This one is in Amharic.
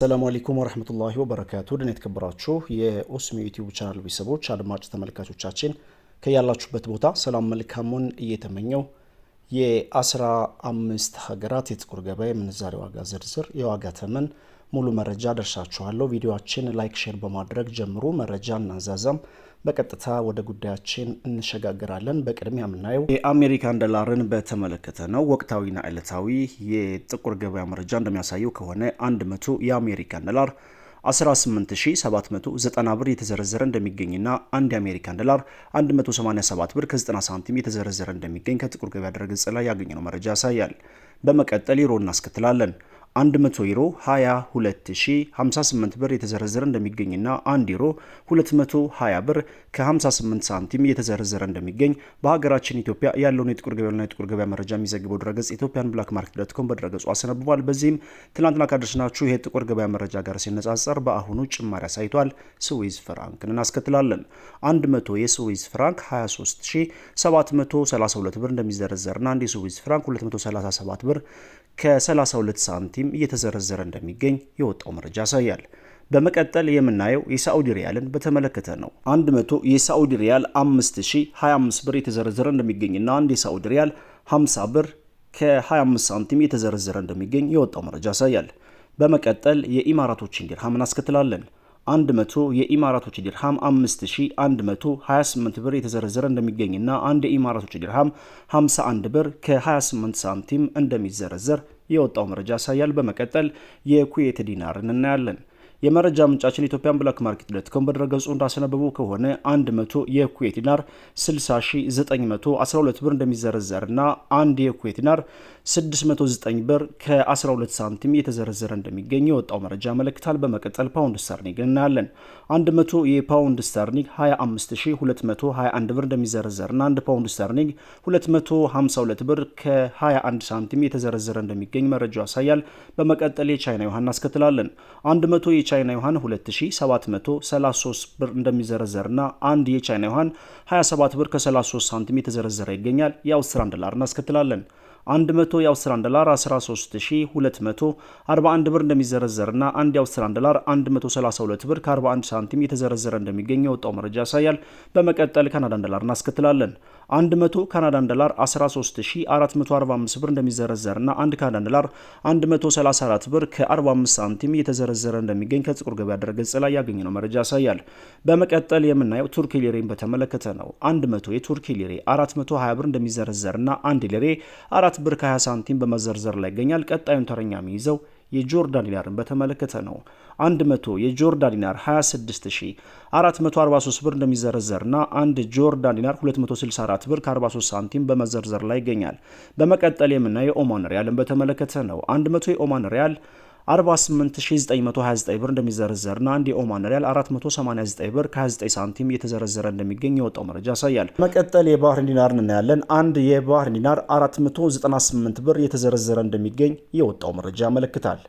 ሰላም አለይኩም ወራህመቱላሂ ወበረካቱ ድን የተከበራችሁ የኡስሚ ዩቲዩብ ቻናል ቤተሰቦች አድማጭ ተመልካቾቻችን ከያላችሁበት ቦታ ሰላም መልካሙን እየተመኘው የ15 ሀገራት የጥቁር ገበያ ምንዛሬ ዋጋ ዝርዝር የዋጋ ተመን ሙሉ መረጃ ደርሳችኋለሁ። ቪዲዮአችን ላይክ ሼር በማድረግ ጀምሩ። መረጃ እናዛዛም በቀጥታ ወደ ጉዳያችን እንሸጋገራለን። በቅድሚያ የምናየው የአሜሪካን ዶላርን በተመለከተ ነው። ወቅታዊና ዕለታዊ የጥቁር ገበያ መረጃ እንደሚያሳየው ከሆነ 100 የአሜሪካን ዶላር 18790 ብር የተዘረዘረ እንደሚገኝና አንድ የአሜሪካን ዶላር 187 ብር ከ90 ሳንቲም የተዘረዘረ እንደሚገኝ ከጥቁር ገበያ ድረገጽ ላይ ያገኘነው መረጃ ያሳያል። በመቀጠል ዩሮ እናስከትላለን። 100 ዩሮ 22058 ብር የተዘረዘረ እንደሚገኝና 1 ዩሮ 220 ብር ከ58 ሳንቲም የተዘረዘረ እንደሚገኝ በሀገራችን ኢትዮጵያ ያለውን የጥቁር ገበያና የጥቁር ገበያ መረጃ የሚዘግበው ድረገጽ ኢትዮጵያንብላክማርኬት.com በድረገጹ አስነብቧል። በዚህም ትላንትና ካደረስናችሁ ይሄ ጥቁር ገበያ መረጃ ጋር ሲነጻጸር በአሁኑ ጭማሪ አሳይቷል። ስዊዝ ፍራንክን እናስከትላለን። 100 የስዊዝ ፍራንክ 23732 ብር እንደሚዘረዘርና አንድ የስዊዝ ፍራንክ 237 ብር ከ32 ሳንቲም እየተዘረዘረ እንደሚገኝ የወጣው መረጃ ያሳያል። በመቀጠል የምናየው የሳዑዲ ሪያልን በተመለከተ ነው። 100 የሳዑዲ ሪያል 5025 ብር የተዘረዘረ እንደሚገኝና አንድ የሳዑዲ ሪያል 50 ብር ከ25 ሳንቲም እየተዘረዘረ እንደሚገኝ የወጣው መረጃ ያሳያል። በመቀጠል የኢማራቶችን ዲርሃም እናስከትላለን። 100 የኢማራቶች ዲርሃም 5128 ብር የተዘረዘረ እንደሚገኝና አንድ የኢማራቶች ዲርሃም 51 ብር ከ28 ሳንቲም እንደሚዘረዘር የወጣው መረጃ ያሳያል። በመቀጠል የኩዌት ዲናርን እናያለን። የመረጃ ምንጫችን ኢትዮጵያንብላክማርኬት.com በድረገጹ እንዳስነበቡ ከሆነ 100 የኩዌት ዲናር 60912 ብር እንደሚዘረዘርና አንድ የኩዌት ዲናር 609 ብር ከ12 ሳንቲም የተዘረዘረ እንደሚገኝ የወጣው መረጃ ያመለክታል። በመቀጠል ፓውንድ ስተርሊንግ እናያለን። 100 የፓውንድ ስተርሊንግ 25221 ብር እንደሚዘረዘርና አንድ ፓውንድ ስተርሊንግ 252 ብር ከ21 ሳንቲም የተዘረዘረ እንደሚገኝ መረጃው ያሳያል። በመቀጠል የቻይና ዩዋን እናስከትላለን። 100 የቻይና ዩዋን 2733 ብር እንደሚዘረዘርና አንድ የቻይና ዩዋን 27 ብር ከ33 ሳንቲም የተዘረዘረ ይገኛል። የአውስትራሊያን ዶላር እናስከትላለን። 100 የአውስትራሊያን ዶላር 13241 ብር እንደሚዘረዘርና አንድ የአውስትራሊያን ዶላር 132 ብር ከ41 ሳንቲም የተዘረዘረ እንደሚገኝ የወጣው መረጃ ያሳያል። በመቀጠል ካናዳን ዶላር እናስከትላለን። 100 ካናዳን ዶላር 13445 ብር እንደሚዘረዘርና አንድ ካናዳን ዶላር 134 ብር ከ45 ሳንቲም የተዘረዘረ እንደሚገኝ ከጥቁር ገበያ ድረገጽ ላይ ያገኘነው መረጃ ያሳያል። በመቀጠል የምናየው ቱርክ ሊሬን በተመለከተ ነው። 100 የቱርክ ሊሬ 420 ብር እንደሚዘረዘርና አንድ ሊሬ 4 ብር ከ20 ሳንቲም በመዘርዘር ላይ ይገኛል። ቀጣዩን ተረኛ የሚይዘው የጆርዳን ዲናርን በተመለከተ ነው። 100 የጆርዳን ዲናር 26443 ብር እንደሚዘረዘርና አንድ ጆርዳን ዲናር 264 ብር ከ43 ሳንቲም በመዘርዘር ላይ ይገኛል። በመቀጠል የምናየው የኦማን ሪያልን በተመለከተ ነው። 100 የኦማን ሪያል 48929 ብር እንደሚዘረዘርና አንድ የኦማን ሪያል 489 ብር ከ29 ሳንቲም እየተዘረዘረ እንደሚገኝ የወጣው መረጃ ያሳያል። መቀጠል የባህሬን ዲናርን እናያለን። አንድ የባህሬን ዲናር 498 ብር እየተዘረዘረ እንደሚገኝ የወጣው መረጃ ያመለክታል።